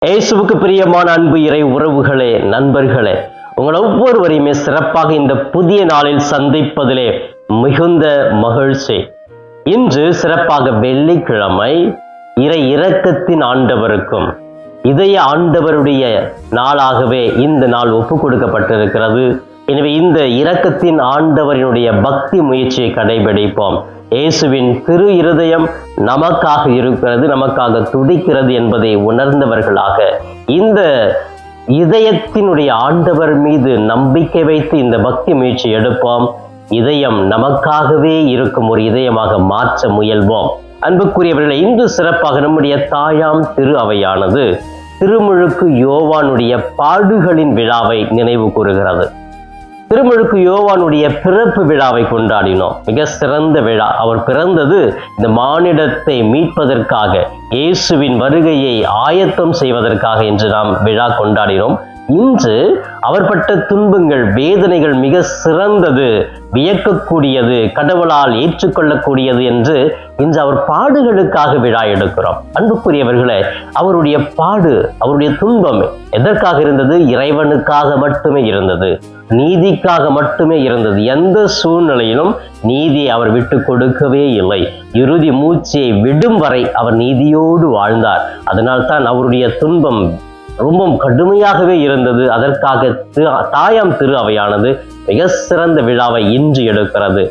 இயேசுவுக்கு பிரியமான அன்பு இறை உறவுகளே, நண்பர்களே, உங்கள் ஒவ்வொருவரையுமே சிறப்பாக இந்த புதிய நாளில் சந்திப்பதிலே மிகுந்த மகிழ்ச்சி. இன்று சிறப்பாக வெள்ளிக்கிழமை, இறை இரக்கத்தின் ஆண்டவருக்கும் இதய ஆண்டவருடைய நாளாகவே இந்த நாள் ஒப்புக் கொடுக்கப்பட்டிருக்கிறது. எனவே இந்த இரக்கத்தின் ஆண்டவரினுடைய பக்தி முயற்சியை கடைபிடிப்போம். இயேசுவின் திரு இருதயம் நமக்காக இருக்கிறது, நமக்காக துடிக்கிறது என்பதை உணர்ந்தவர்களாக இந்த இதயத்தினுடைய ஆண்டவர் மீது நம்பிக்கை வைத்து இந்த பக்தி முயற்சி எடுப்போம். இதயம் நமக்காகவே இருக்கும் ஒரு இதயமாக மாற்ற முயல்வோம். அன்புக்குரியவர்களை, இன்று சிறப்பாக நம்முடைய தாயாம் திரு அவையானது திருமுழுக்கு யோவானுடைய பாடுகளின் விழாவை நினைவு கூறுகிறது. திருமுழுக்கு யோவானுடைய பிறப்பு விழாவை கொண்டாடினோம். மிக சிறந்த விழா. அவர் பிறந்தது இந்த மானிடத்தை மீட்பதற்காக, இயேசுவின் வருகையை ஆயத்தம் செய்வதற்காக என்று நாம் விழா கொண்டாடினோம். இன்று அவர் பட்ட துன்பங்கள், வேதனைகள் மிக சிறந்தது, வியக்கக்கூடியது, கடவுளால் ஏற்றுக்கொள்ளக்கூடியது என்று இன்று அவர் பாடுகளுக்காக விழா எடுக்கிறோம். அன்புக்குரியவர்களே, அவருடைய பாடு, அவருடைய துன்பம் எதற்காக இருந்தது? இறைவனுக்காக மட்டுமே இருந்தது, நீதிக்காக மட்டுமே இருந்தது. எந்த சூழ்நிலையிலும் நீதியை அவர் விட்டு கொடுக்கவே இல்லை. இறுதி மூச்சை விடும் வரை அவர் நீதியோடு வாழ்ந்தார். அதனால்தான் அவருடைய துன்பம் ரொம்ப கடுமையாகவே இருந்தது. அதற்காக தாயாம் திரு அவையானது மிக சிறந்த விழாவை இன்று எடுக்கிறது.